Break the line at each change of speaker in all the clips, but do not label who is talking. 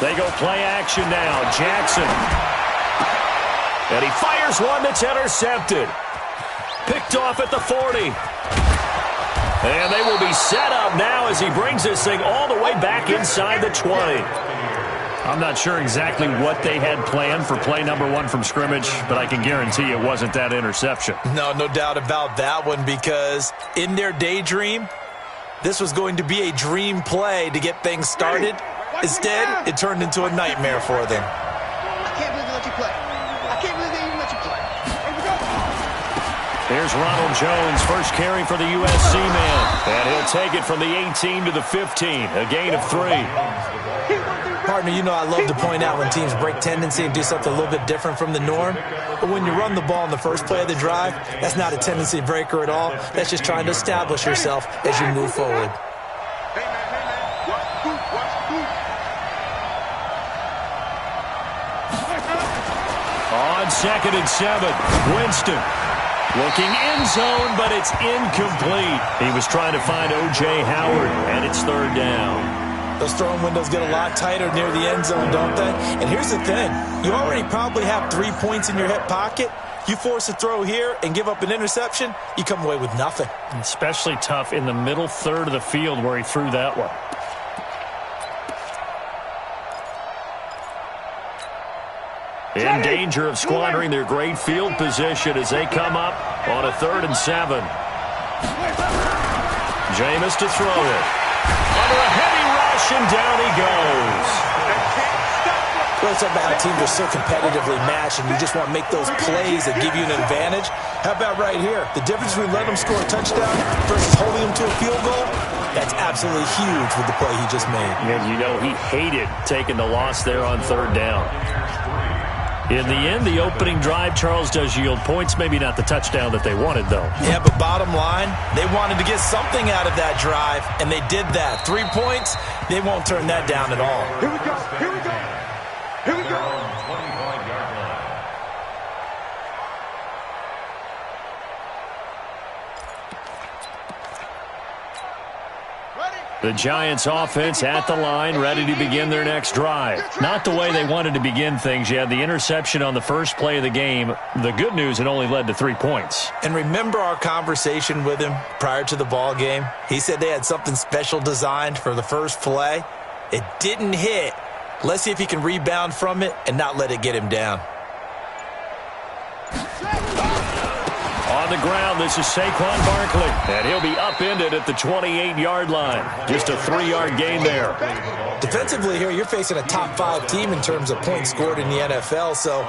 They go play action now. Jackson. And he fires one that's intercepted. Picked off at the 40. And they will be set up now as he brings this thing all the way back inside the 20. I'm not sure exactly what they had planned for play number 1 from scrimmage, but I can guarantee it wasn't that interception.
No doubt about that one, because in their daydream, this was going to be a dream play to get things started. Instead, it turned into a nightmare for them.
I can't believe they let you play. I can't believe they even let you play. Here we go.
Here's Ronald Jones, first carry for the USC man. And he'll take it from the 18 to the 15, a gain of 3.
Partner, you know I love to point out when teams break tendency and do something a little bit different from the norm. But when you run the ball in the first play of the drive, that's not a tendency breaker at all. That's just trying to establish yourself as you move forward.
On 2nd and 7, Winston. Looking end zone, but it's incomplete. He was trying to find O.J. Howard, and it's 3rd down.
Those throwing windows get a lot tighter near the end zone, don't they? And here's the thing. You already probably have 3 points in your hip pocket. You force a throw here and give up an interception, you come away with nothing.
Especially tough in the middle third of the field where he threw that one. In danger of squandering their great field position as they come up on a 3rd and 7. Jameis to throw it. Under a heavy rush, and down he goes.
Well, it's about how teams are so competitively matched, and you just want to make those plays that give you an advantage. How about right here? The difference between letting them score a touchdown versus holding them to a field goal, that's absolutely huge with the play he just made.
And you know he hated taking the loss there on 3rd down. In the end, the opening drive, Charles, does yield points. Maybe not the touchdown that they wanted, though.
Yeah, but bottom line, they wanted to get something out of that drive, and they did that. 3 points, they won't turn that down at all.
Here we go. Here we go. Here we go.
The Giants offense at the line, ready to begin their next drive. Not the way they wanted to begin things. You had the interception on the first play of the game. The good news, it only led to 3 points.
And remember our conversation with him prior to the ball game? He said they had something special designed for the first play. It didn't hit. Let's see if he can rebound from it and not let it get him down.
On the ground, this is Saquon Barkley, and he'll be upended at the 28-yard line. Just a 3-yard gain there.
Defensively here, you're facing a top-5 team in terms of points scored in the NFL, so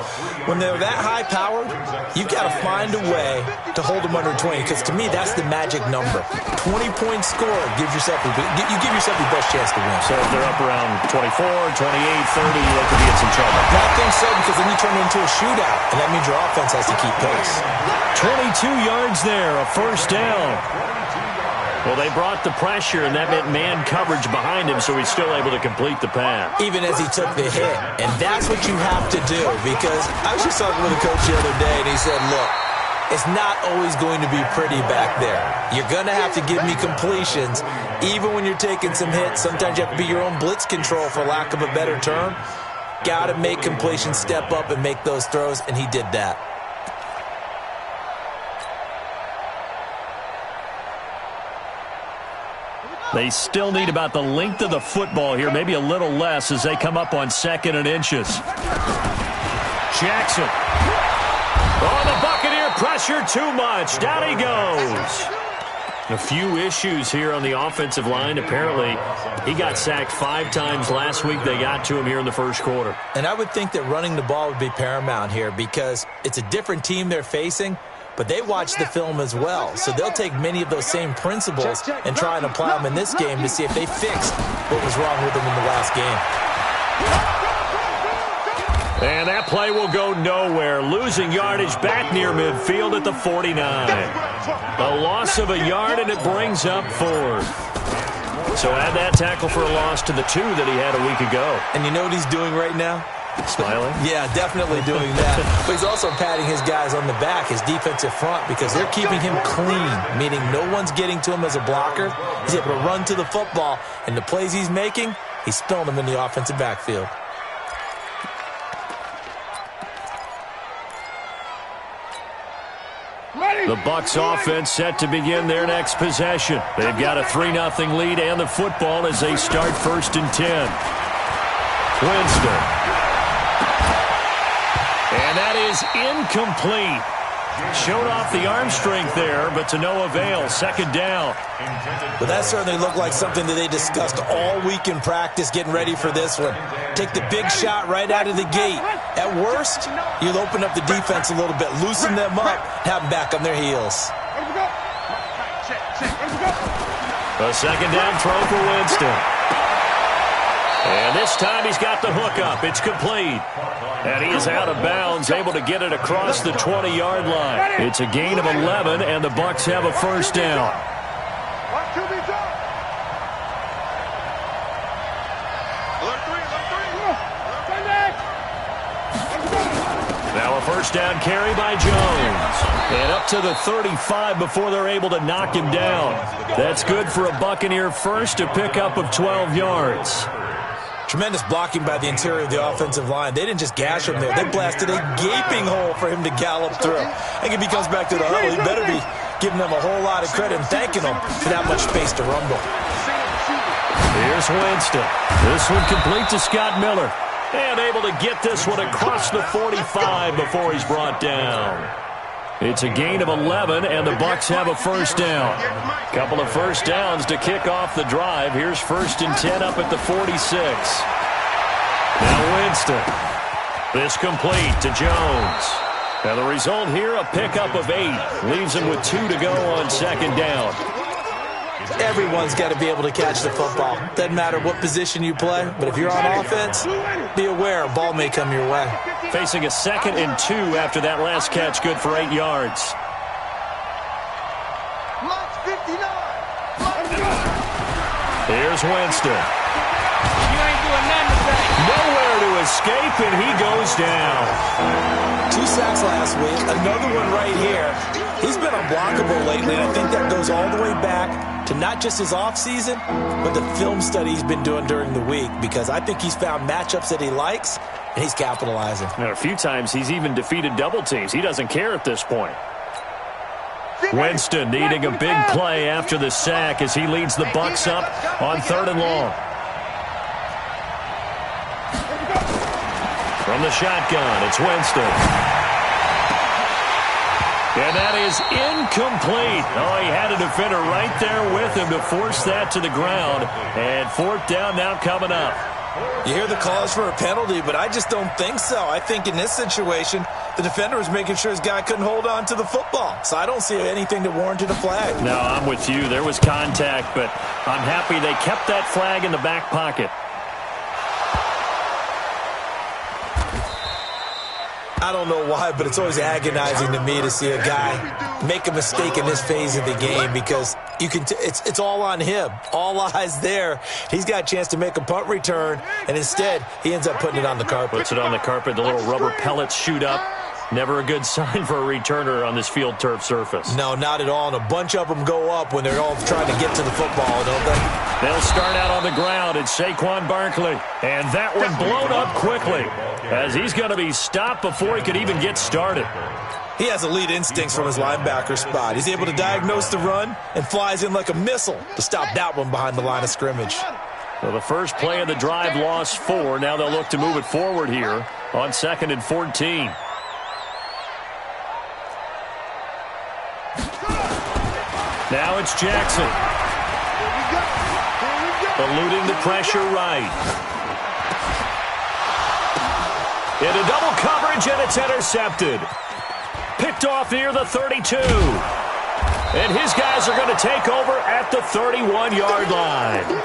when they're that high-powered, you've got to find a way to hold them under 20, because to me, that's the magic number. 20 points scored gives yourself you give yourself the best chance to win.
So if they're up around 24, 28, 30, they could be in some trouble.
I think so, because then you turn it into a shootout, and that means your offense has to keep pace.
22 yards there, a 1st down. Well, they brought the pressure, and that meant man coverage behind him, so he's still able to complete the pass.
Even as he took the hit. And that's what you have to do, because I was just talking with a coach the other day, and he said, look, it's not always going to be pretty back there. You're going to have to give me completions. Even when you're taking some hits, sometimes you have to be your own blitz control, for lack of a better term. Got to make completions, step up, and make those throws, and he did that.
They still need about the length of the football here, maybe a little less as they come up on 2nd and inches. Jackson. Oh, the Buccaneer pressure too much. Down he goes. A few issues here on the offensive line. Apparently, he got sacked 5 times last week. They got to him here in the first quarter.
And I would think that running the ball would be paramount here, because it's a different team they're facing, but they watch the film as well. So they'll take many of those same principles and try and apply them in this game to see if they fixed what was wrong with them in the last game.
And that play will go nowhere. Losing yardage back near midfield at the 49. A loss of a yard, and it brings up 4th. So add that tackle for a loss to the 2 that he had a week ago.
And you know what he's doing right now?
Smiling?
Yeah, definitely doing that. But he's also patting his guys on the back, his defensive front, because they're keeping him clean, meaning no one's getting to him as a blocker. He's able to run to the football, and the plays he's making, he's spilling them in the offensive backfield.
The Bucs offense set to begin their next possession. They've got a 3-0 lead and the football as they start 1st and 10. Winston. And that is incomplete. Showed off the arm strength there, but to no avail. 2nd down.
But that certainly looked like something that they discussed all week in practice, getting ready for this one. Take the big shot right out of the gate. At worst, you'll open up the defense a little bit, loosen them up, have them back on their heels.
A 2nd down throw for Winston. And this time he's got the hook up. It's complete. And he is out of bounds, able to get it across the 20-yard line. It's a gain of 11, and the Bucs have a 1st down. Now a 1st down carry by Jones. And up to the 35 before they're able to knock him down. That's good for a Buccaneer first, a pickup of 12 yards.
Tremendous blocking by the interior of the offensive line. They didn't just gash him there. They blasted a gaping hole for him to gallop through. I think if he comes back to the huddle, he better be giving them a whole lot of credit and thanking them for that much space to rumble.
Here's Winston. This one complete to Scott Miller. And able to get this one across the 45 before he's brought down. It's a gain of 11, and the Bucs have a 1st down. Couple of 1st downs to kick off the drive. Here's 1st and 10 up at the 46. Now Winston. This complete to Jones. Now the result here, a pickup of 8. Leaves him with 2 to go on 2nd down.
Everyone's got to be able to catch the football. Doesn't matter what position you play, but if you're on offense, be aware a ball may come your way.
Facing a 2nd and 2 after that last catch, good for 8 yards. Here's Winston.
You ain't doing nothing today.
Nowhere to escape, and he goes down.
2 sacks last week, another one right here. He's been unblockable lately, and I think that goes all the way back to not just his offseason, but the film study he's been doing during the week, because I think he's found matchups that he likes, and he's capitalizing.
And a few times he's even defeated double teams. He doesn't care at this point. Winston needing a big play after the sack as he leads the Bucs up on 3rd and long. From the shotgun, it's Winston. And that is incomplete. Oh, he had a defender right there with him to force that to the ground. And 4th down now coming up.
You hear the calls for a penalty, but I just don't think so. I think in this situation, the defender was making sure his guy couldn't hold on to the football. So I don't see anything that warranted a flag.
No, I'm with you. There was contact, but I'm happy they kept that flag in the back pocket.
I don't know why, but it's always agonizing to me to see a guy make a mistake in this phase of the game, because you can it's all on him. All eyes there. He's got a chance to make a punt return, and instead he ends up putting it on the carpet.
Puts it on the carpet. The little rubber pellets shoot up. Never a good sign for a returner on this field turf surface.
No, not at all. And a bunch of them go up when they're all trying to get to the football, don't they?
They'll start out on the ground. It's Saquon Barkley. And that one blown up quickly, as he's going to be stopped before he could even get started.
He has elite instincts from his linebacker spot. He's able to diagnose the run and flies in like a missile to stop that one behind the line of scrimmage.
Well, the first play of the drive lost 4. Now they'll look to move it forward here on 2nd and 14. Now it's Jackson. Eluding the pressure right. Into double coverage, and it's intercepted. Picked off near the 32. And his guys are going to take over at the 31-yard line.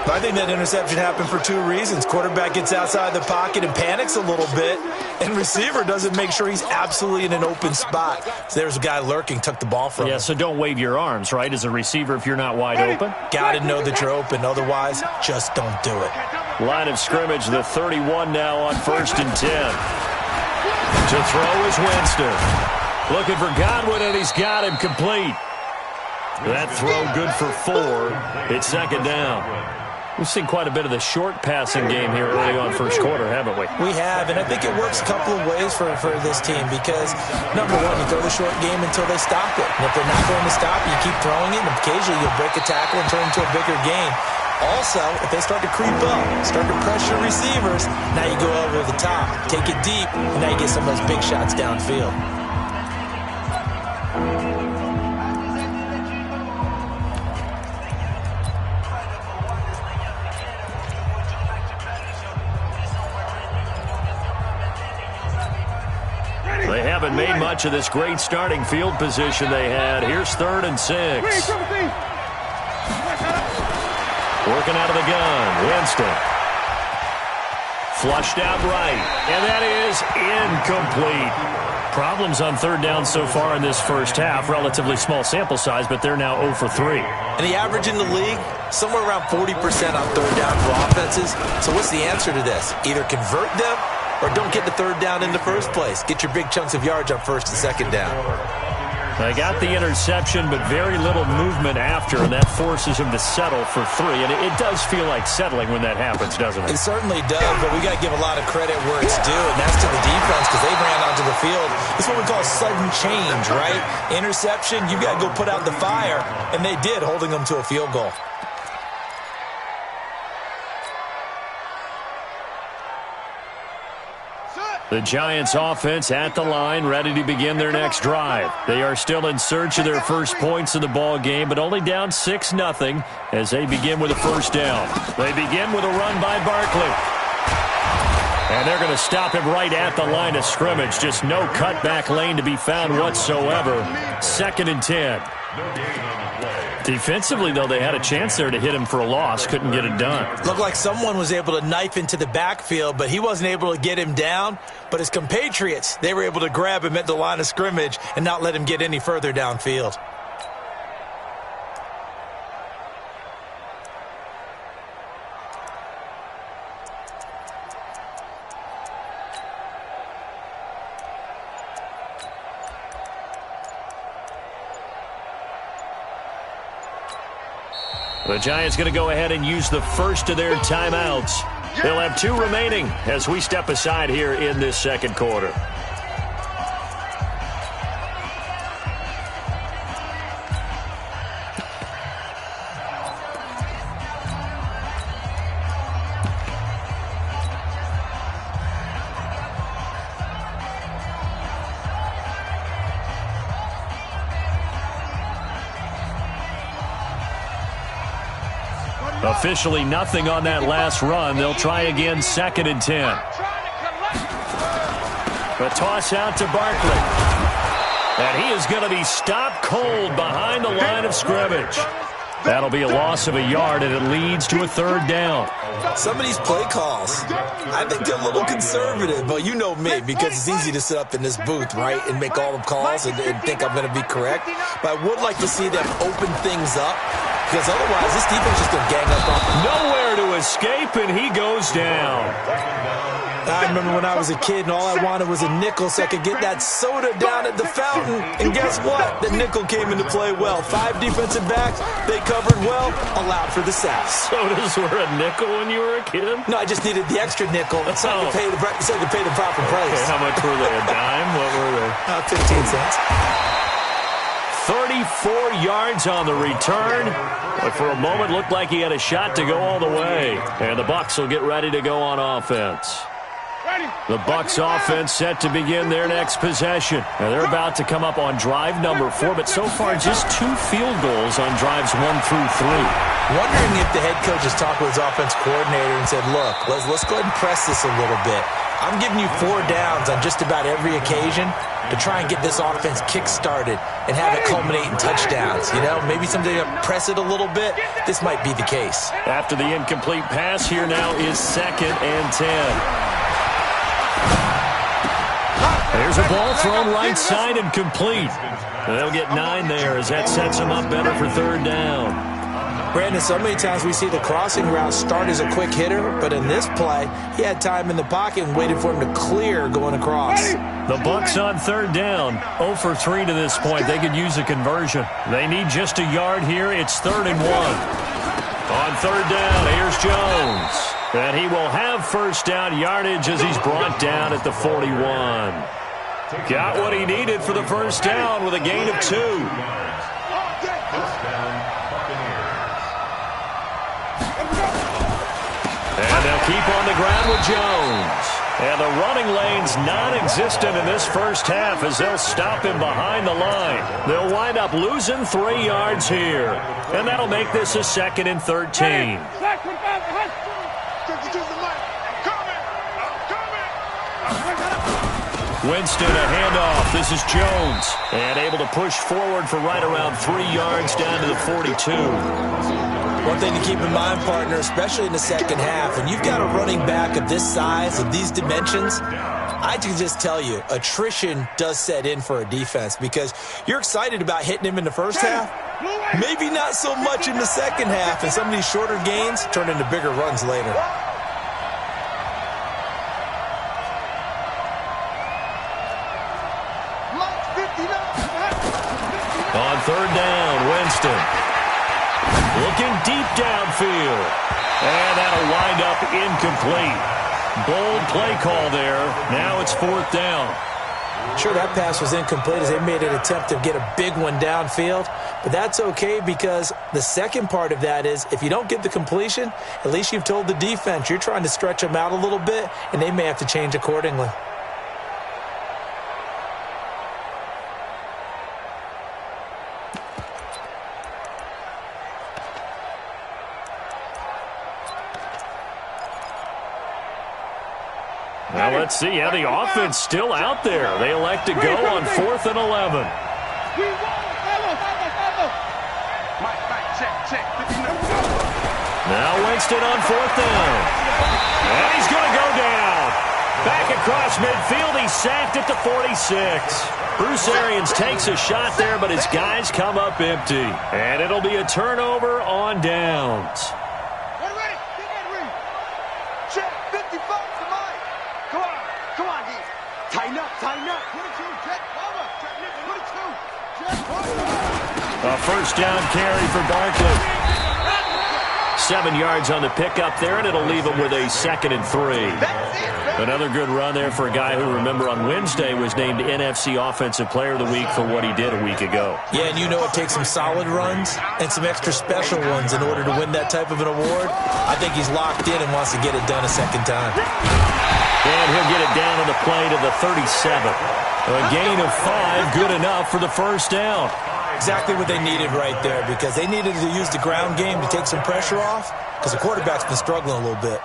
I think that interception happened for 2 reasons. Quarterback gets outside the pocket and panics a little bit, and receiver doesn't make sure he's absolutely in an open spot. So there's a guy lurking, took the ball from him.
Yeah, so don't wave your arms, right, as a receiver if you're not wide open?
Got to know that you're open. Otherwise, just don't do it.
Line of scrimmage, the 31 now on 1st and 10. To throw is Winston. Looking for Godwin, and he's got him complete. That throw good for 4. It's 2nd down. We've seen quite a bit of the short passing game here early on first quarter, haven't we?
We have, and I think it works a couple of ways for this team because, number one, you throw the short game until they stop it. And if they're not going to stop it, you keep throwing it, and occasionally you'll break a tackle and turn it into a bigger game. Also, if they start to creep up, start to pressure receivers, now you go over the top, take it deep, and now you get some of those big shots downfield.
They haven't made much of this great starting field position they had. Here's 3rd and 6. Working out of the gun, Winston. Flushed out right, and that is incomplete. Problems on 3rd down so far in this first half. Relatively small sample size, but they're now 0 for 3.
And the average in the league, somewhere around 40% on 3rd down for offenses. So what's the answer to this? Either convert them or don't get the 3rd down in the first place. Get your big chunks of yards on 1st and 2nd down.
They got the interception, but very little movement after, and that forces him to settle for 3. And it does feel like settling when that happens, doesn't it?
It certainly does, but we got to give a lot of credit where it's due, and that's to the defense because they ran onto the field. It's what we call sudden change, right? Interception, you got to go put out the fire, and they did, holding them to a field goal.
The Giants offense at the line, ready to begin their next drive. They are still in search of their first points of the ball game, but only down 6-0 as they begin with a 1st down. They begin with a run by Barkley. And they're going to stop him right at the line of scrimmage. Just no cutback lane to be found whatsoever. 2nd and 10. Defensively, though, they had a chance there to hit him for a loss. Couldn't get it done.
Looked like someone was able to knife into the backfield, but he wasn't able to get him down. But his compatriots, they were able to grab him at the line of scrimmage and not let him get any further downfield.
The Giants going to go ahead and use the first of their timeouts. They'll have 2 remaining as we step aside here in this 2nd quarter. Officially nothing on that last run. They'll try again, 2nd and 10. The toss out to Barkley. And he is going to be stopped cold behind the line of scrimmage. That'll be a loss of a yard, and it leads to a 3rd down.
Some of these play calls, I think they're a little conservative, but you know me, because it's easy to sit up in this booth, right, and make all the calls and think I'm going to be correct. But I would like to see them open things up, because otherwise this defense just going to gang up on them.
Nowhere to escape, and he goes down.
I remember when I was a kid and all I wanted was a nickel so I could get that soda down at the fountain. And guess what? The nickel came into play well. 5 defensive backs, they covered well, allowed for the sacks.
Sodas were a nickel when you were a kid?
No, I just needed the extra nickel so I could pay the proper price.
Okay, how much were they? A dime? What were they?
15 cents.
34 yards on the return. But for a moment, looked like he had a shot to go all the way. And the Bucs will get ready to go on offense. The Bucs offense set to begin their next possession. Now they're about to come up on drive number 4, but so far just 2 field goals on drives 1 through 3.
Wondering if the head coach has talked with his offense coordinator and said, look, let's go ahead and press this a little bit. I'm giving you 4 downs on just about every occasion to try and get this offense kick-started and have it culminate in touchdowns. You know, maybe someday press it a little bit. This might be the case.
After the incomplete pass, here now is 2nd and 10. There's a ball thrown right side and complete. They'll get 9 there as that sets them up better for 3rd down.
Brandon, so many times we see the crossing route start as a quick hitter, but in this play, he had time in the pocket and waited for him to clear going across.
The Bucs on 3rd down, 0 for 3 to this point. They could use a conversion. They need just a yard here. It's 3rd and 1. On third down, here's Jones. And he will have first down yardage as he's brought down at the 41. Got what he needed for the first down with a gain of 2. And they'll keep on the ground with Jones. And the running lane's non-existent in this first half as they'll stop him behind the line. They'll wind up losing 3 yards here. And that'll make this a 2nd and 13. Winston, a handoff. This is Jones. And able to push forward for right around 3 yards down to the 42.
One thing to keep in mind, partner, especially in the second half, when you've got a running back of this size, of these dimensions, I can just tell you, attrition does set in for a defense because you're excited about hitting him in the first half. Maybe not so much in the second half, and some of these shorter gains turn into bigger runs later.
On third down, Winston. Looking deep downfield. And that'll wind up incomplete. Bold play call there. Now it's 4th down.
Sure, that pass was incomplete as they made an attempt to get a big one downfield. But that's okay because the second part of that is if you don't get the completion, at least you've told the defense you're trying to stretch them out a little bit, and they may have to change accordingly.
Now let's see how the offense still out there. They elect to go on 4th and 11. Now Winston on 4th down. And he's going to go down. Back across midfield. He's sacked at the 46. Bruce Arians takes a shot there, but his guys come up empty. And it'll be a turnover on downs. A first down carry for Barkley. 7 yards on the pickup there, and it'll leave him with a 2nd and 3. Another good run there for a guy who, remember, on Wednesday was named NFC Offensive Player of the Week for what he did a week ago.
Yeah, and you know it takes some solid runs and some extra special ones in order to win that type of an award. I think he's locked in and wants to get it done a second time.
And he'll get it down to the play to the 37. A gain of 5, good enough for the first down.
Exactly what they needed right there because they needed to use the ground game to take some pressure off because the quarterback's been struggling a little bit.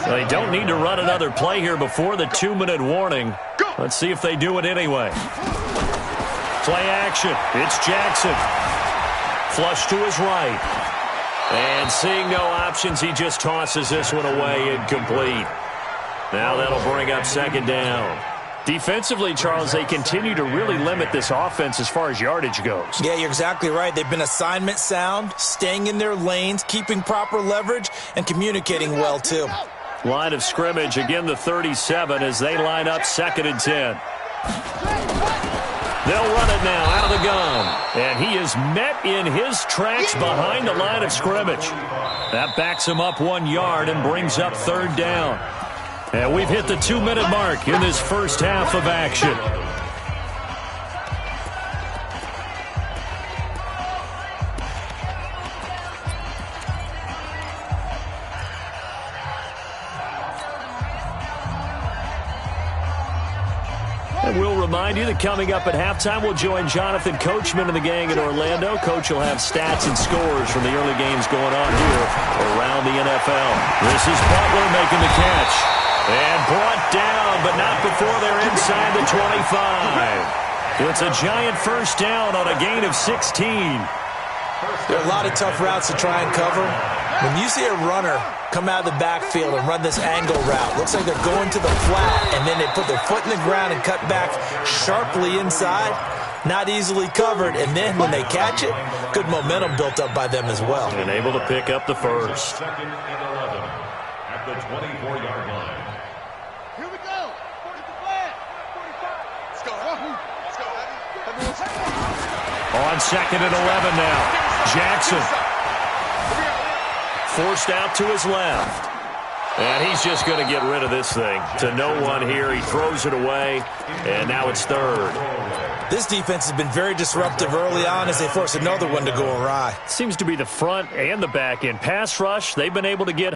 They don't need to run another play here before the 2-minute warning. Let's see if they do it anyway. Play action. It's Jackson. Flush to his right. And seeing no options, he just tosses this one away incomplete. Now that'll bring up 2nd down. Defensively, Charles, they continue to really limit this offense as far as yardage goes.
Yeah, you're exactly right. They've been assignment sound, staying in their lanes, keeping proper leverage, and communicating well, too.
Line of scrimmage, again the 37 as they line up 2nd and 10. They'll run it now out of the gun. And he is met in his tracks behind the line of scrimmage. That backs him up 1 yard and brings up 3rd down. And we've hit the 2-minute mark in this first half of action. And we'll remind you that coming up at halftime, we'll join Jonathan Coachman and the gang in Orlando. Coach will have stats and scores from the early games going on here around the NFL. This is Butler making the catch. And brought down, but not before they're inside the 25. It's a giant first down on a gain of 16.
There are a lot of tough routes to try and cover. When you see a runner come out of the backfield and run this angle route, looks like they're going to the flat, and then they put their foot in the ground and cut back sharply inside. Not easily covered, and then when they catch it, good momentum built up by them as well.
And able to pick up the first.
2nd and 11 at the 24-yard line.
Here we go. 40 the flag. 45. Let's go. Let's go.
On 2nd and 11 now. Jackson. forced out to his left. And he's just going to get rid of this thing. To no one here. He throws it away, and now it's third.
This defense has been very disruptive early on as they force another one to go awry.
Seems to be the front and the back end. Pass rush, they've been able to get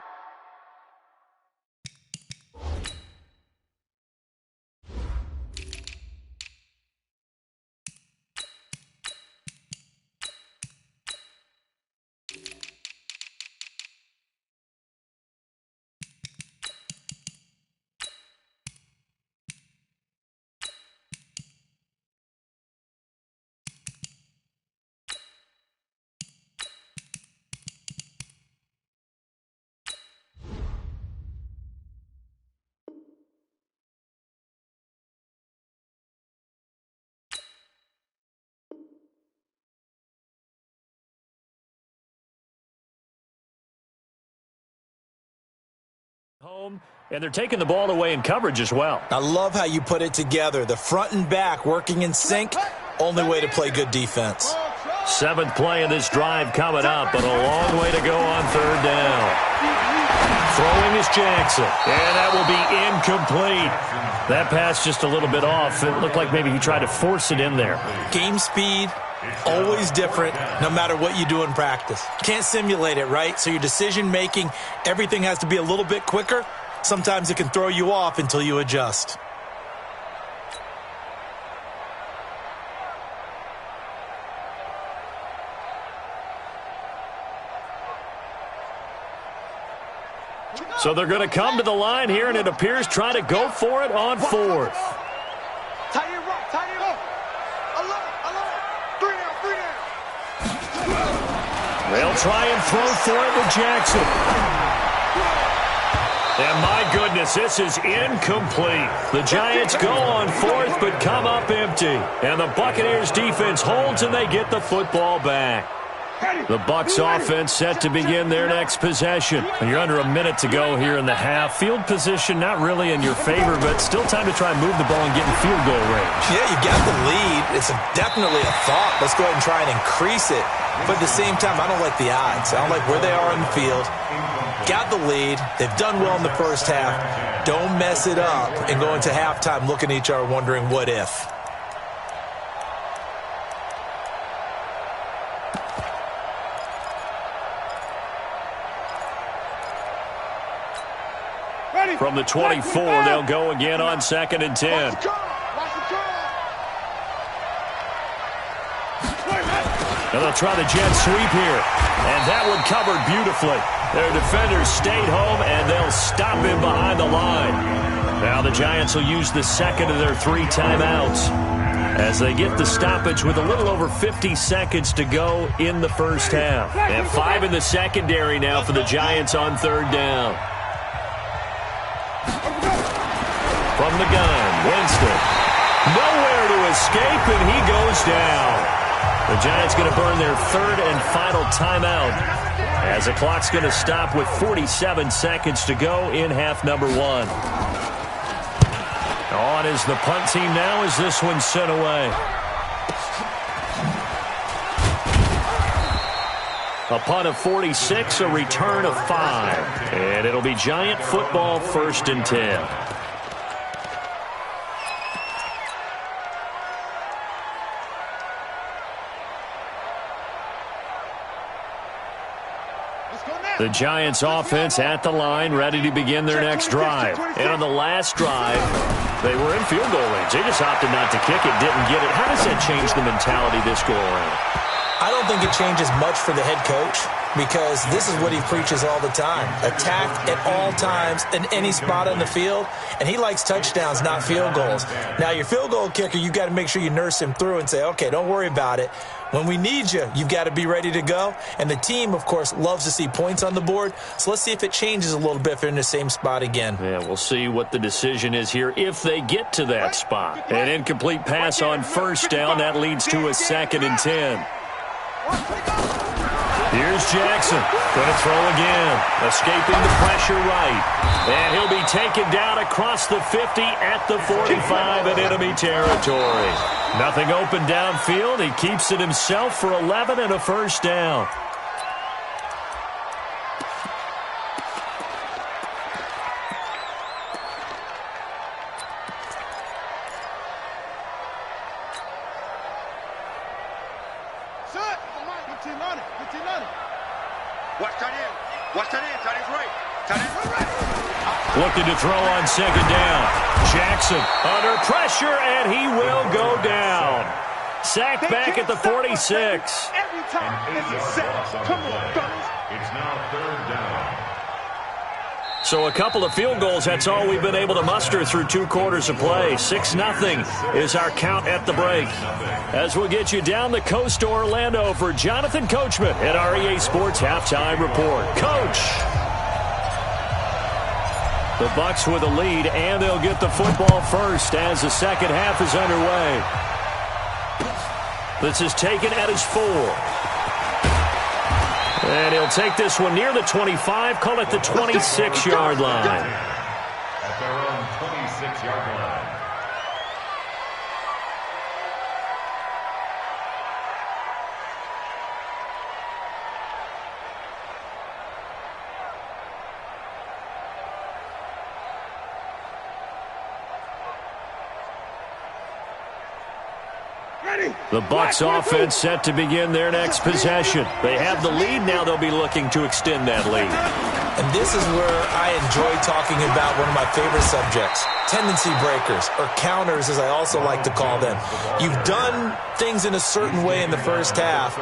home, and they're taking the ball away in coverage as well.
I love how you put it together. The front and back working in sync. Only way to play good defense.
7th play of this drive coming up, but a long way to go on third down. Throwing is Jackson, and that will be incomplete. That pass just a little bit off. It looked like maybe he tried to force it in there.
Game speed, always different, no matter what you do in practice. Can't simulate it, right? So your decision-making, everything has to be a little bit quicker. Sometimes it can throw you off until you adjust.
So they're going to come to the line here, and it appears trying to go for it on 4th.
Tight end right, tight end left. Alert. 3 down.
They'll try and throw for it with Jackson. And my goodness, this is incomplete. The Giants go on 4th, but come up empty. And the Buccaneers defense holds, and they get the football back. The Bucs offense set to begin their next possession. And you're under a minute to go here in the half. Field position not really in your favor, but still time to try and move the ball and get in field goal range.
Yeah, you've got the lead. It's definitely a thought. Let's go ahead and try and increase it. But at the same time, I don't like the odds. I don't like where they are in the field. Got the lead. They've done well in the first half. Don't mess it up and go into halftime looking at each other wondering what if.
From the 24, they'll go again on 2nd and 10. And they'll try the jet sweep here. And that one covered beautifully. Their defenders stayed home, and they'll stop him behind the line. Now the Giants will use the second of their 3 timeouts as they get the stoppage with a little over 50 seconds to go in the first half. And 5 in the secondary now for the Giants on 3rd down. From the gun, Winston. Nowhere to escape, and he goes down. The Giants going to burn their 3rd and final timeout as the clock's going to stop with 47 seconds to go in half number 1. On is the punt team now as this one's sent away. A punt of 46, a return of 5. And it'll be Giant football 1st and 10. The Giants offense at the line, ready to begin their next drive. And on the last drive, they were in field goal range. They just opted not to kick it, didn't get it. How does that change the mentality this go around?
I don't think it changes much for the head coach because this is what he preaches all the time. Attack at all times in any spot on the field, and he likes touchdowns, not field goals. Now, your field goal kicker, you've got to make sure you nurse him through and say, okay, don't worry about it. When we need you, you've got to be ready to go. And the team, of course, loves to see points on the board. So let's see if it changes a little bit if they're in the same spot again.
Yeah, we'll see what the decision is here if they get to that spot. An incomplete pass on 1st down. That leads to a 2nd and 10. Here's Jackson. Going to throw again. Escaping the pressure right. And he'll be taken down across the 50 at the 45 in enemy territory. Nothing open downfield. He keeps it himself for 11 and a 1st down.
Watch tight end. Tight end's right. Tight end's right.
Looking to throw on second down. Jackson under pressure, and he will go down. Sacked back at the 46.
Every time it's a sack. Come on, fellas.
It's now third down.
So a couple of field goals, that's all we've been able to muster through 2 quarters of play. 6-0 is our count at the break. As we'll get you down the coast to Orlando for Jonathan Coachman at our EA Sports Halftime Report. Coach! The Bucs with a lead, and they'll get the football first as the second half is underway. This is taken at his 4. And he'll take this one near the 25, call it the 26-yard line.
At their own 26-yard line.
The Bucs offense set to begin their next possession. They have the lead. Now they'll be looking to extend that lead.
And this is where I enjoy talking about one of my favorite subjects, tendency breakers, or counters as I also like to call them. You've done things in a certain way in the first half,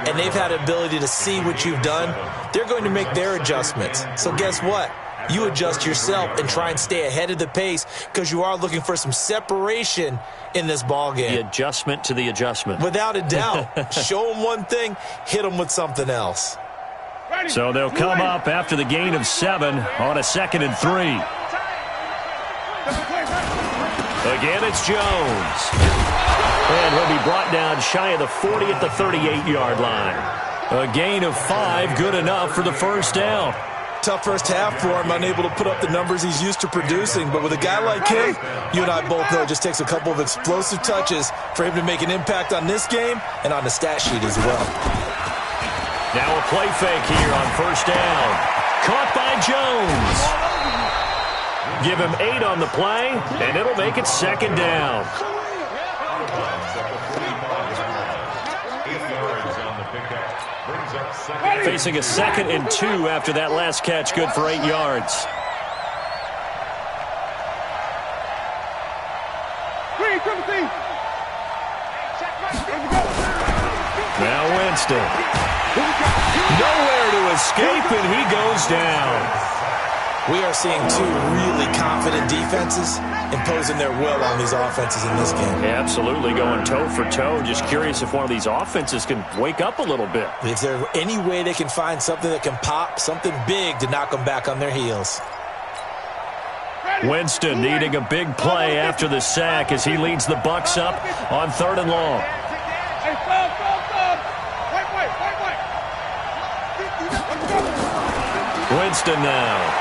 and they've had the ability to see what you've done. They're going to make their adjustments. So guess what? You adjust yourself and try and stay ahead of the pace because you are looking for some separation in this ball game.
The adjustment to the adjustment.
Without a doubt. Show them one thing, hit them with something else.
So they'll come up after the gain of 7 on a 2nd and 3. Again, it's Jones. And he'll be brought down shy of the 40 at the 38-yard line. A gain of 5, good enough for the first down.
Tough first half for him, unable to put up the numbers he's used to producing. But with a guy like him, you and I both know it just takes a couple of explosive touches for him to make an impact on this game and on the stat sheet as well.
Now a play fake here on first down. Caught by Jones. Give him 8 on the play, and it'll make it 2nd down. Facing a 2nd and 2 after that last catch, good for 8 yards. Now Winston. Nowhere to escape, and he goes down.
We are seeing 2 really confident defenses imposing their will on these offenses in this game.
Yeah, absolutely, going toe for toe. Just curious if one of these offenses can wake up a little bit.
If there's any way they can find something that can pop, something big to knock them back on their heels.
Winston needing a big play after the sack as he leads the Bucs up on 3rd and long. Winston now.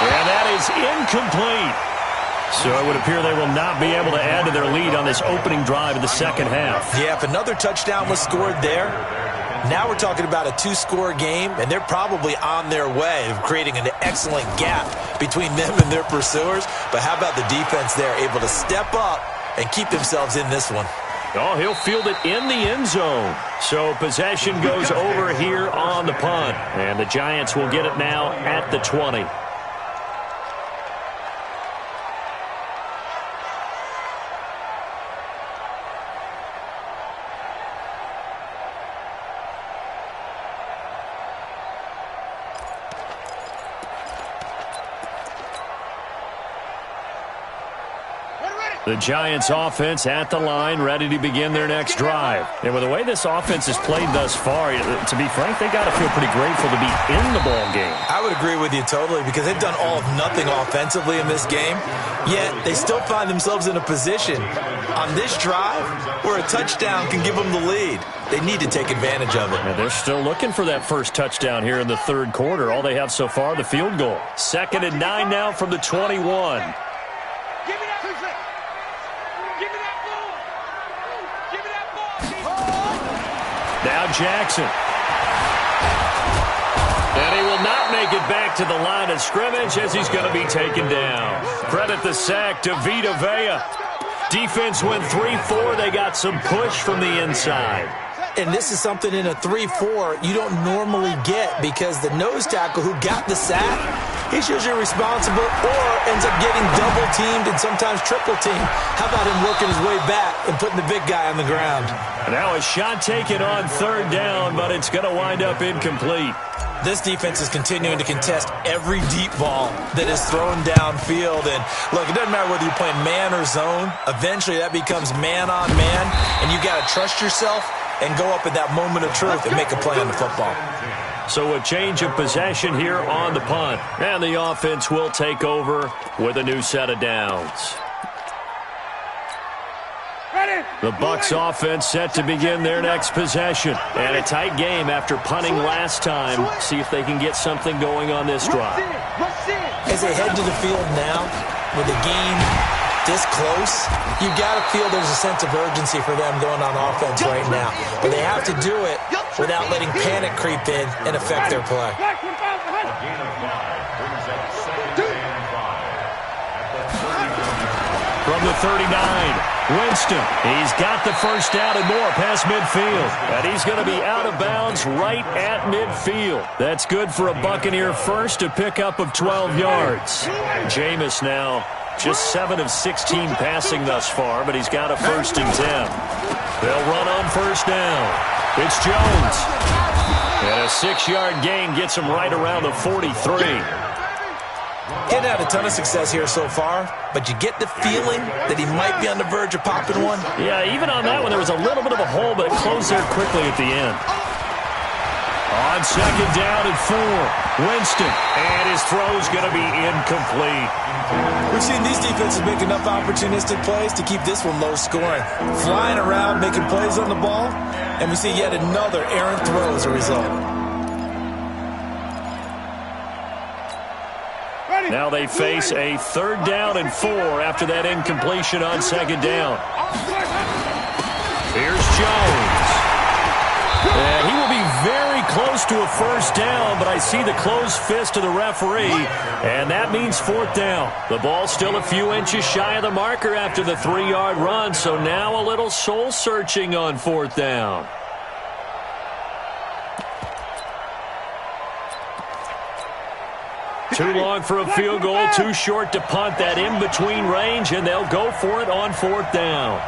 And that is incomplete. So it would appear they will not be able to add to their lead on this opening drive of the second half.
Yeah, if another touchdown was scored there, now we're talking about a 2-score game, and they're probably on their way of creating an excellent gap between them and their pursuers. But how about the defense there, able to step up and keep themselves in this one?
Oh, he'll field it in the end zone. So possession goes over here on the punt. And the Giants will get it now at the 20. The Giants offense at the line, ready to begin their next drive. And with the way this offense has played thus far, to be frank, they got to feel pretty grateful to be in the ball game.
I would agree with you totally because they've done all of nothing offensively in this game, yet they still find themselves in a position on this drive where a touchdown can give them the lead. They need to take advantage of it.
And they're still looking for that first touchdown here in the third quarter. All they have so far, the field goal. 2nd and 9 now from the 21. Now Jackson. And he will not make it back to the line of scrimmage as he's going to be taken down. Credit the sack to Vita Vea. Defense went 3-4. They got some push from the inside.
And this is something in a 3-4 you don't normally get because the nose tackle who got the sack, he's usually responsible or ends up getting double-teamed and sometimes triple-teamed. How about him working his way back and putting the big guy on the ground?
Now a shot taken on third down, but it's going to wind up incomplete.
This defense is continuing to contest every deep ball that is thrown downfield. And, look, it doesn't matter whether you're playing man or zone. Eventually that becomes man-on-man, and you got to trust yourself and go up at that moment of truth and make a play on the football.
So a change of possession here on the punt. And the offense will take over with a new set of downs. The Bucs offense set to begin their next possession. And a tight game after punting last time. See if they can get something going on this drive.
As they head to the field now, with the game this close, you got to feel there's a sense of urgency for them going on offense right now. But they have to do it without letting panic creep in and affect their play.
From the 39, Winston. He's got the first down and more past midfield. And he's going to be out of bounds right at midfield. That's good for a Buccaneer first, a pickup of 12 yards. Jameis now just 7 of 16 passing thus far, but he's got a 1st and 10. They'll run on first down. It's Jones. And a 6-yard gain gets him right around the 43.
Getting had a ton of success here so far, but you get the feeling that he might be on the verge of popping one.
Yeah, even on that one, there was a little bit of a hole, but it closed there quickly at the end. On second down and 4, Winston, and his throw's going to be incomplete.
We've seen these defenses make enough opportunistic plays to keep this one low scoring. Flying around, making plays on the ball, and we see yet another errant throw as a result.
Now they face a 3rd down and 4 after that incompletion on second down. Here's Jones. And he will be very close to a first down, but I see the closed fist of the referee, and that means 4th down. The ball's still a few inches shy of the marker after the 3-yard run, so now a little soul-searching on 4th down. Too long for a field goal, too short to punt. That in-between range, and they'll go for it on 4th down.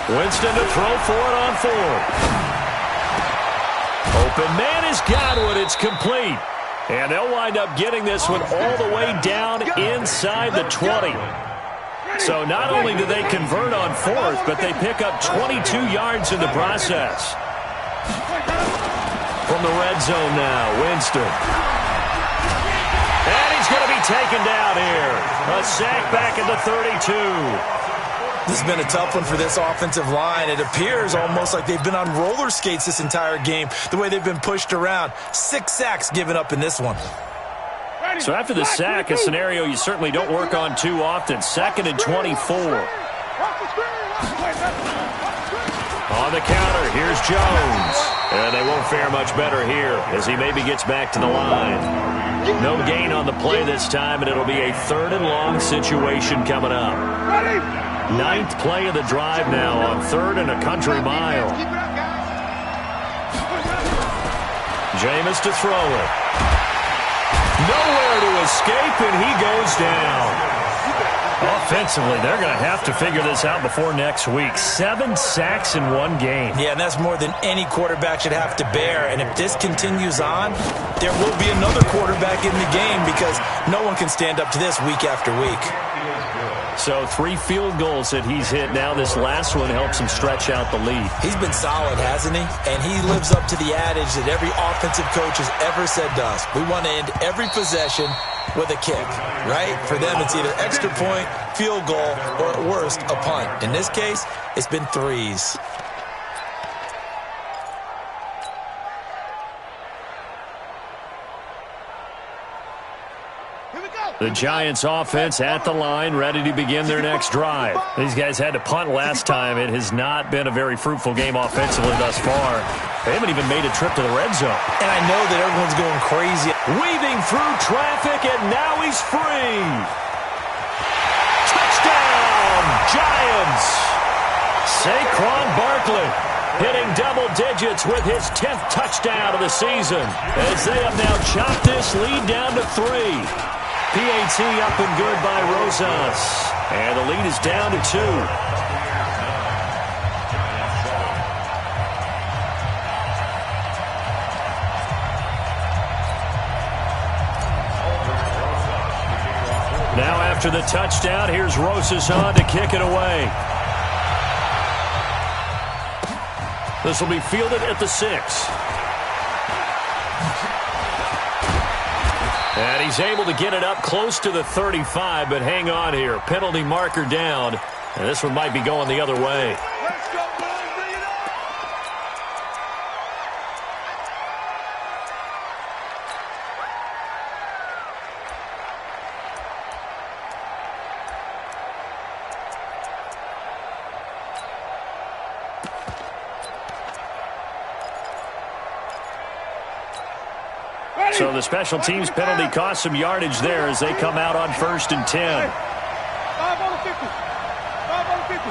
Winston to throw for it on 4th. Open man has got one. It's complete. And they'll wind up getting this one all the way down inside the 20. So not only do they convert on 4th, but they pick up 22 yards in the process. From the red zone now, Winston. And he's going to be taken down here. A sack back at the 32.
This has been a tough one for this offensive line. It appears almost like they've been on roller skates this entire game, the way they've been pushed around. 6 sacks given up in this one.
So after the sack, a scenario you certainly don't work on too often. 2nd and 24. On the counter, here's Jones. And they won't fare much better here as he maybe gets back to the line. No gain on the play this time, and it'll be a 3rd and long situation coming up. 9th play of the drive now on 3rd and a country mile. Jameis to throw it. Nowhere to escape, and he goes down. Offensively, they're going to have to figure this out before next week. 7 sacks in one game.
Yeah, and that's more than any quarterback should have to bear. And if this continues on, there will be another quarterback in the game because no one can stand up to this week after week.
So 3 field goals that he's hit now. This last one helps him stretch out the lead.
He's been solid, hasn't he? And he lives up to the adage that every offensive coach has ever said to us. We want to end every possession with a kick, right? For them, it's either extra point, field goal, or at worst, a punt. In this case, it's been 3s.
The Giants offense at the line, ready to begin their next drive. These guys had to punt last time. It has not been a very fruitful game offensively thus far. They haven't even made a trip to the red zone.
And I know that everyone's going crazy.
Weaving through traffic, and now he's free. Touchdown, Giants. Saquon Barkley. hitting double digits with his 10th touchdown of the season, as they have now chopped this lead down to 3. PAT up and good by Rosas, and the lead is down to 2. Now after the touchdown, here's Rosas on to kick it away. This will be fielded at the 6. And he's able to get it up close to the 35, but hang on here. Penalty marker down, and this one might be going the other way. So the special teams penalty cost some yardage there as they come out on 1st and 10.
5 on the 50. 5 on the 50.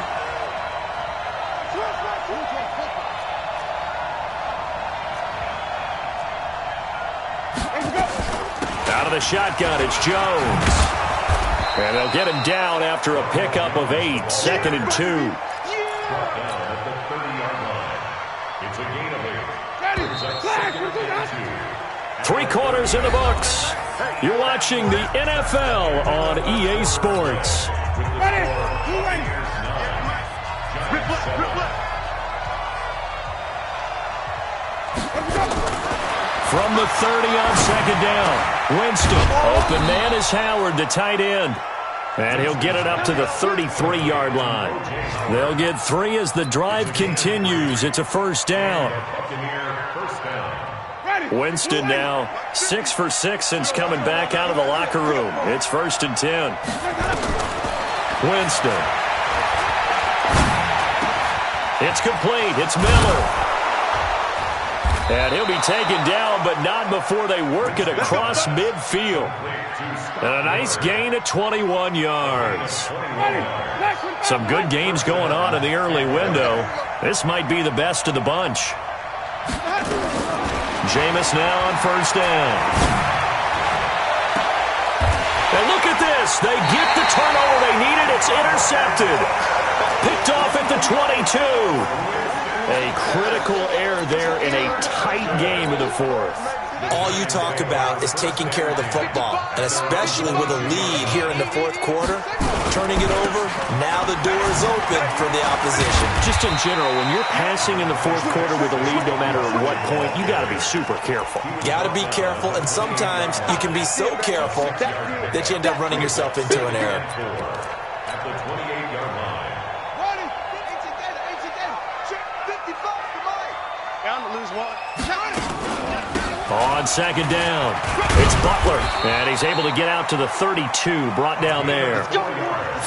Out of the shotgun, it's Jones. And they'll get him down after a pickup of 8, 2nd and 2.
Down at the 30-yard line. It's a gain of 8. Second and 2.
3 quarters in the books. You're watching the NFL on EA Sports. From the 30 on 2nd down, Winston. Open man is Howard, the tight end. And he'll get it up to the 33-yard line. They'll get 3 as the drive continues. It's a 1st down. Winston now 6 for 6 since coming back out of the locker room. It's 1st and 10. Winston. It's complete. It's Miller. And he'll be taken down, but not before they work it across midfield. And a nice gain of 21 yards. Some good games going on in the early window. This might be the best of the bunch. Jameis now on 1st down. And look at this. They get the turnover they needed. It's intercepted. Picked off at the 22. A critical error there in a tight game in the 4th.
All you talk about is taking care of the football, and especially with a lead here in the 4th quarter, turning it over, now the door is open for the opposition.
Just in general, when you're passing in the 4th quarter with a lead, no matter at what point, you got to be super careful.
Got to be careful, and sometimes you can be so careful that you end up running yourself into an error.
At the 28-yard line.
Bound to lose 1.
On 2nd down, it's Butler, and he's able to get out to the 32, brought down there.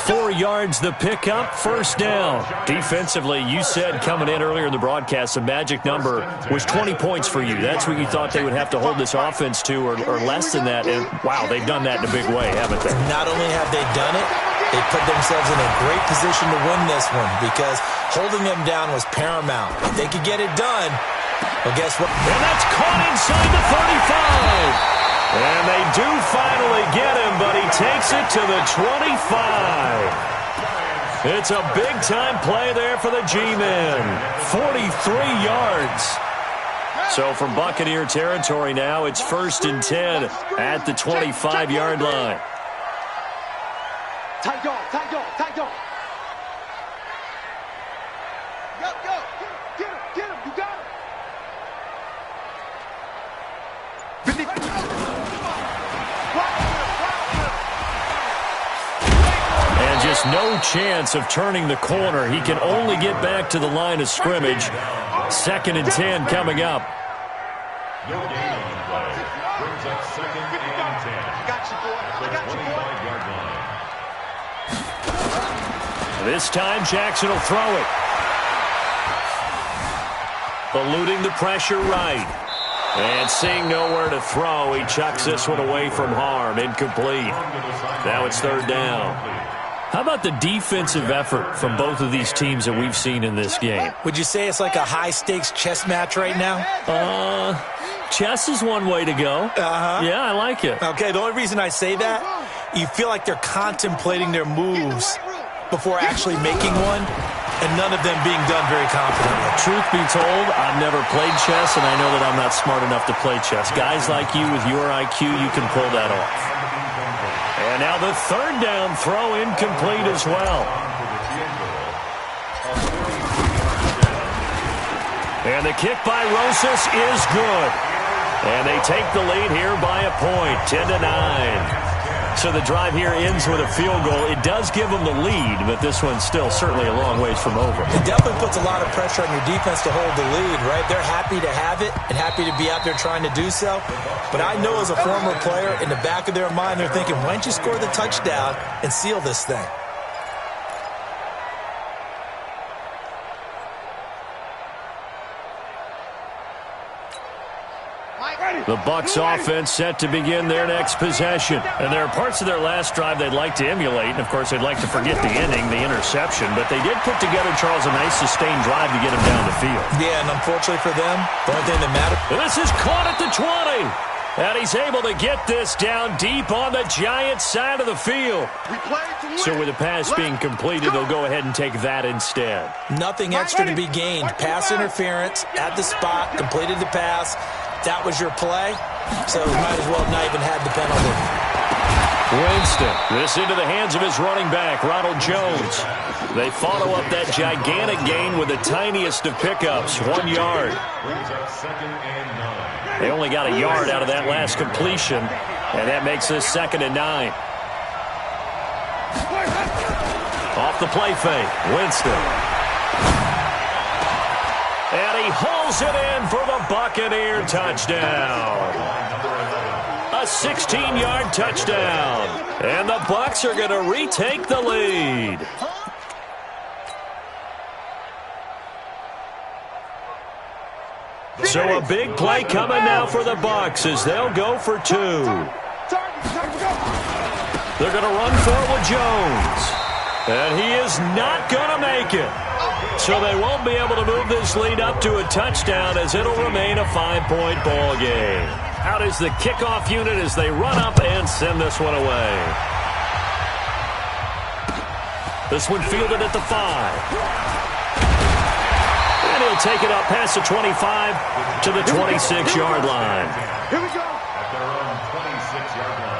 4 yards the pickup, 1st down. Defensively, you said coming in earlier in the broadcast, the magic number was 20 points for you. That's what you thought they would have to hold this offense to, or less than that, and wow, they've done that in a big way, haven't they?
Not only have they done it, they put themselves in a great position to win this one because holding them down was paramount. If they could get it done, well, guess what?
And that's caught inside the 35. And they do finally get him, but he takes it to the 25. It's a big-time play there for the G-men. 43 yards. So from Buccaneer territory now, it's 1st and 10 at the 25-yard line.
Tight dog, tight dog, tight dog. Go, go. Get him, you got him.
And just no chance of turning the corner. He can only get back to the line of scrimmage. 2nd and 10 coming up.
No gain on the play. Brings up 2nd and 10.
I got you, boy.
At the 25-yard line.
This time, Jackson will throw it. Eluding the pressure right. And seeing nowhere to throw, he chucks this one away from harm. Incomplete. Now it's 3rd down. How about the defensive effort from both of these teams that we've seen in this game?
Would you say it's like a high-stakes chess match right now?
Chess is one way to go. Yeah, I like it.
Okay, the only reason I say that, you feel like they're contemplating their moves before actually making one, and none of them being done very confidently.
Truth be told, I've never played chess, and I know that I'm not smart enough to play chess. Guys like you with your IQ, you can pull that off. And now the third down throw incomplete as well. And the kick by Rosas is good. And they take the lead here by a point, 10-9. So the drive here ends with a field goal. It does give them the lead, but this one's still certainly a long ways from over.
It definitely puts a lot of pressure on your defense to hold the lead, right? They're happy to have it and happy to be out there trying to do so. But I know as a former player, in the back of their mind, they're thinking, why don't you score the touchdown and seal this thing?
The Bucs offense set to begin their next possession. And there are parts of their last drive they'd like to emulate. And, of course, they'd like to forget the ending, the interception. But they did put together, Charles, a nice sustained drive to get him down the field.
Yeah, and unfortunately for them, the only thing that matters.
This is caught at the 20. And he's able to get this down deep on the Giants' side of the field. So with the pass being completed, they'll go ahead and take that instead.
Nothing extra to be gained. Pass interference at the spot, completed the pass. That was your play, so you might as well not even had the penalty.
Winston, this into the hands of his running back, Ronald Jones. They follow up that gigantic gain with the tiniest of pickups, 1 yard. They only got a yard out of that last completion, and that makes this 2nd and 9. Off the play fake, Winston. And he hauls it in for the Buccaneer touchdown. A 16-yard touchdown. And the Bucs are going to retake the lead. So a big play coming now for the Bucs as they'll go for 2. They're going to run for it with Jones. And he is not going to make it. So they won't be able to move this lead up to a touchdown as it'll remain a 5-point ball game. Out is the kickoff unit as they run up and send this one away. This one fielded at the 5. And he'll take it up past the 25 to the 26-yard line.
Here we go.
At their own 26-yard line.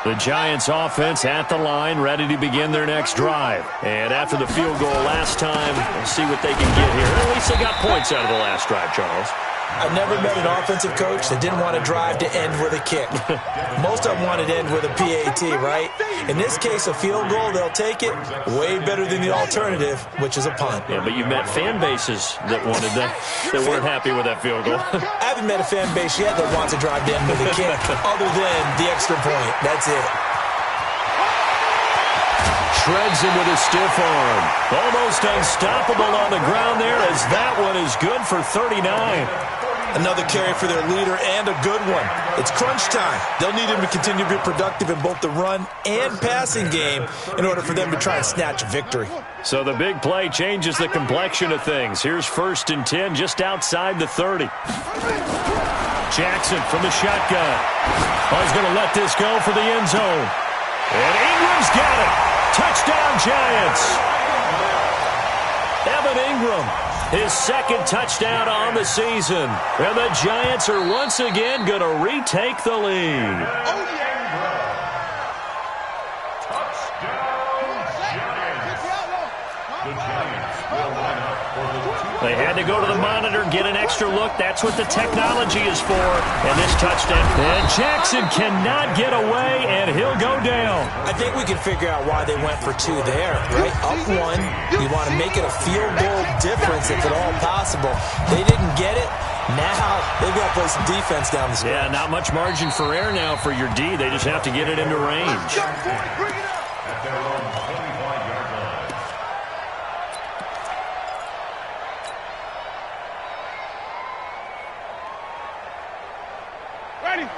The Giants offense at the line, ready to begin their next drive. And after the field goal last time, we'll see what they can get here. At least they got points out of the last drive, Charles.
I've never met an offensive coach that didn't want to drive to end with a kick. Most of them wanted to end with a PAT, right? In this case, a field goal, they'll take it. Way better than the alternative, which is a punt.
Yeah, but you've met fan bases that wanted that, that weren't happy with that field goal.
I haven't met a fan base yet that wants to drive to end with a kick, other than the extra point. That's it.
Shreds him with a stiff arm. Almost unstoppable on the ground there as that one is good for 39.
Another carry for their leader and a good one. It's crunch time. They'll need him to continue to be productive in both the run and passing game in order for them to try and snatch a victory.
So the big play changes the complexion of things. Here's 1st and 10 just outside the 30. Jackson from the shotgun. Oh, he's going to let this go for the end zone. And Ingram's got it. Touchdown, Giants. Evan Ingram, his 2nd touchdown on the season. And the Giants are once again going to retake the lead. They had to go to the monitor, get an extra look. That's what the technology is for. And this touchdown. And Jackson cannot get away, and he'll go down.
I think we can figure out why they went for 2 there, right? Up 1, you want to make it a field goal difference if at all possible. They didn't get it. Now they've got to play some defense down the stretch.
Yeah, not much margin for error now for your D. They just have to get it into range.
At their own 25-yard line.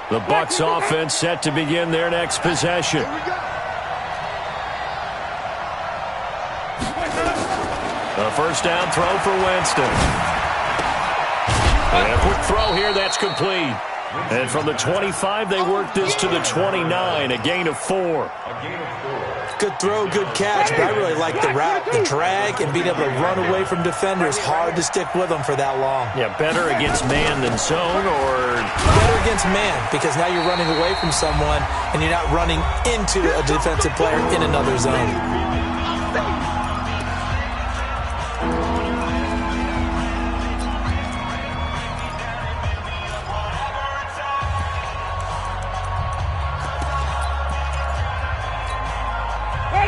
The Bucs offense set to begin their next possession. A first down throw for Winston. And a quick throw here, that's complete. And from the 25, they work this to the 29, a gain of 4.
Good throw, good catch, but I really like the route, the drag, and being able to run away from defenders. Hard to stick with them for that long.
Yeah, better against man than zone, or?
Better against man, because now you're running away from someone, and you're not running into a defensive player in another zone.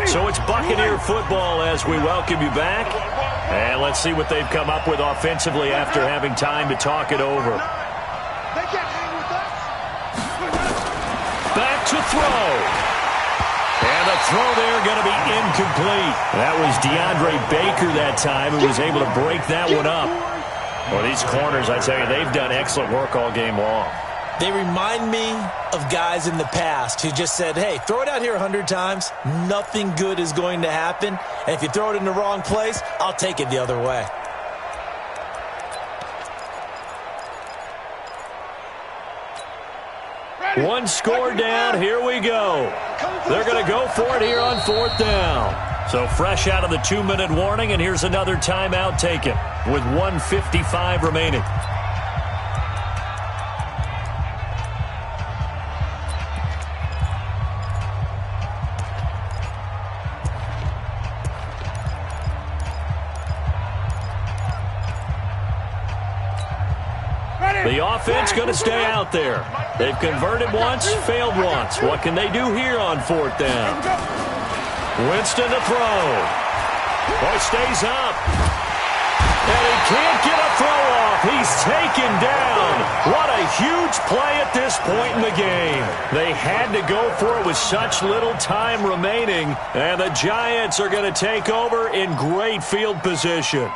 So it's Buccaneer football as we welcome you back. And let's see what they've come up with offensively after having time to talk it over. Back to throw. And the throw there going to be incomplete. That was DeAndre Baker that time who was able to break that one up. Well, these corners, I tell you, they've done excellent work all game long.
They remind me of guys in the past who just said, hey, throw it out here 100 times. Nothing good is going to happen. And if you throw it in the wrong place, I'll take it the other way.
One score down. Here we go. They're going to go for it here on 4th down. So fresh out of the 2-minute warning, and here's another timeout taken with 1:55 remaining. The offense going to stay out there. They've converted once, failed once. What can they do here on 4th down? Winston to throw. Boy, stays up. And he can't get a throw off. He's taken down. What a huge play at this point in the game. They had to go for it with such little time remaining. And the Giants are going to take over in great field position.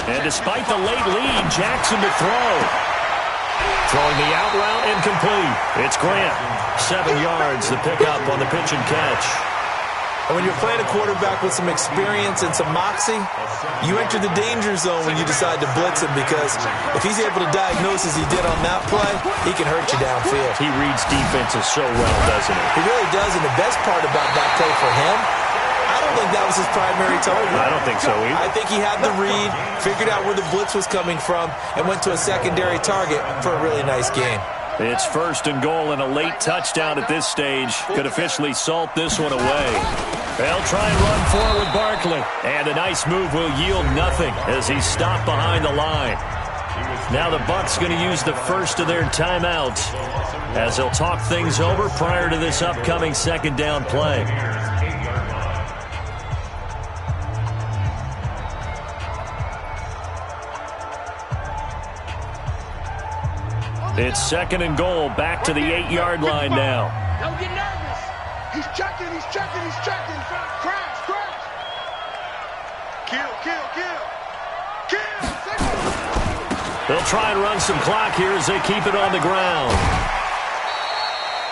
And despite the late lead, Jackson to throw. Throwing the out route incomplete. It's Grant. 7 yards, the pickup on the pitch and catch.
And when you're playing a quarterback with some experience and some moxie, you enter the danger zone when you decide to blitz him, because if he's able to diagnose as he did on that play, he can hurt you downfield.
He reads defenses so well, doesn't he?
He really does, and the best part about that play for him, I don't think that was his primary target.
I don't think so either.
I think he had the read, figured out where the blitz was coming from, and went to a secondary target for a really nice gain.
It's 1st and goal, and a late touchdown at this stage could officially salt this one away. They'll try and run forward Barkley. And a nice move will yield nothing as he's stopped behind the line. Now the Bucs going to use the first of their timeouts as they'll talk things over prior to this upcoming 2nd down play. It's 2nd and goal, back to the 8-yard line now.
Don't get nervous. He's checking, he's checking, he's checking. Crash, crash. Kill, kill, kill. Kill.
They'll try and run some clock here as they keep it on the ground.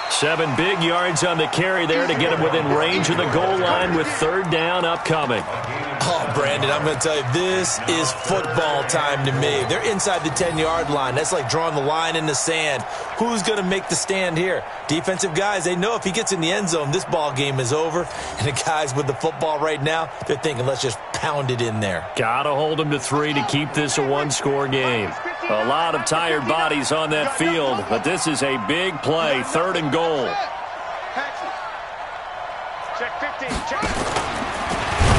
7 big yards on the carry there to get him within range of the goal line with 3rd down upcoming.
Oh, Brandon, I'm going to tell you, this is football time to me. They're inside the 10-yard line. That's like drawing the line in the sand. Who's going to make the stand here? Defensive guys, they know if he gets in the end zone, this ball game is over. And the guys with the football right now, they're thinking, let's just pound it in there.
Got to hold them to 3 to keep this a 1-score game. A lot of tired bodies on that field, but this is a big play, 3rd and goal.
Check 15, check.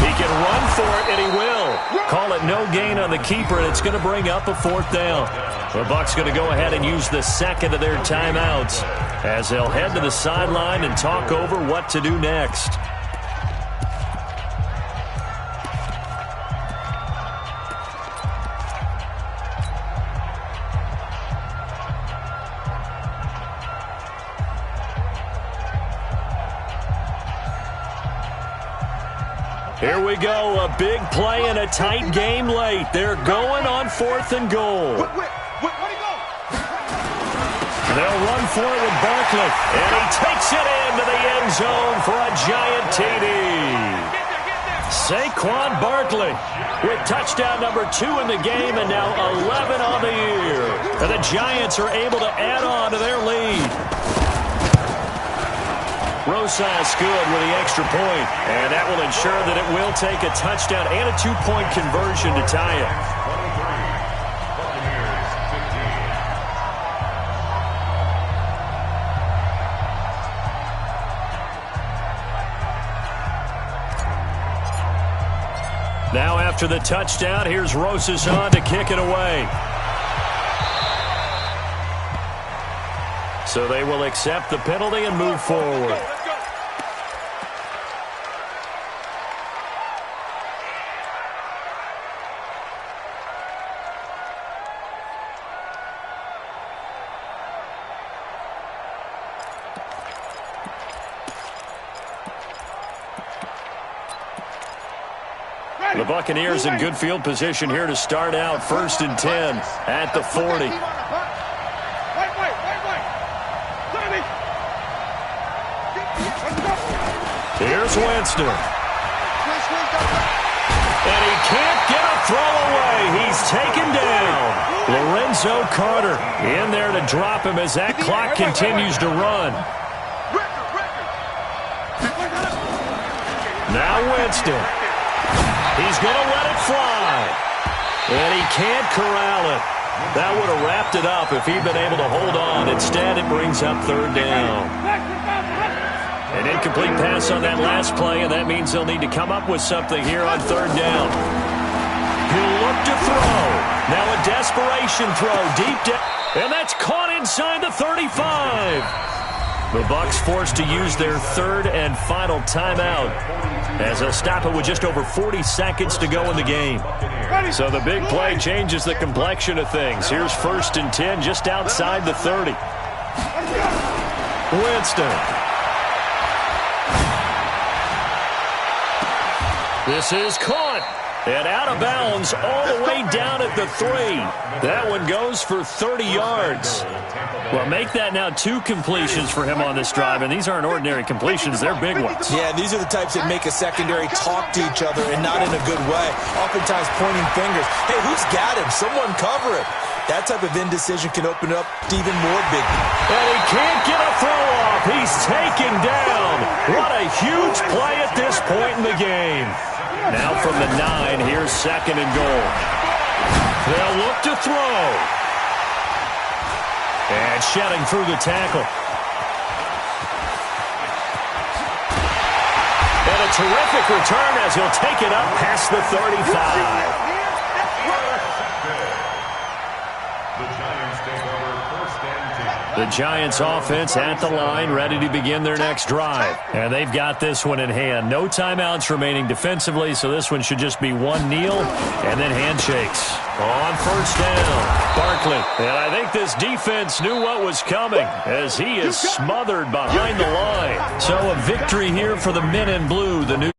He can run for it, and he will. Call it no gain on the keeper, and it's going to bring up a 4th down. The Bucs going to go ahead and use the 2nd of their timeouts as they'll head to the sideline and talk over what to do next. Here we go, a big play in a tight game late. They're going on 4th and goal.
Where'd he go?
They'll run for it with Barkley, and he takes it into the end zone for a giant TD. Saquon Barkley with touchdown number 2 in the game and now 11 on the year. And the Giants are able to add on to their lead. Rosas good with the extra point, and that will ensure that it will take a touchdown and a 2-point conversion to tie it. Now after the touchdown, here's Rosas on to kick it away. So they will accept the penalty and move forward. The Buccaneers in good field position here to start out 1st and 10 at the 40. Here's Winston. And he can't get a throw away. He's taken down. Lorenzo Carter in there to drop him as that clock continues to run. Now Winston. He's going to let it fly. And he can't corral it. That would have wrapped it up if he'd been able to hold on. Instead, it brings up 3rd down. An incomplete pass on that last play, and that means they'll need to come up with something here on 3rd down. He'll look to throw. Now a desperation throw deep down. And that's caught inside the 35. The Bucs forced to use their 3rd and final timeout as they'll stop it with just over 40 seconds to go in the game. So the big play changes the complexion of things. Here's 1st and 10 just outside the 30. Winston. This is caught. And out of bounds all the way down at the 3. That one goes for 30 yards. Well, make that now 2 completions for him on this drive, and these aren't ordinary completions. They're big ones.
Yeah, these are the types that make a secondary talk to each other and not in a good way. Oftentimes pointing fingers. Hey, who's got him? Someone cover it. That type of indecision can open up to even more big.
And he can't get a throw off. He's taken down. What a huge play at this point in the game. Now from the 9, here's 2nd and goal. They'll look to throw. And shedding through the tackle. And a terrific return as he'll take it up past the 35. The Giants offense at the line, ready to begin their next drive. And they've got this one in hand. No timeouts remaining defensively, so this one should just be one kneel and then handshakes. On 1st down, Barkley. And I think this defense knew what was coming as he is smothered behind the line. So a victory here for the men in blue. The new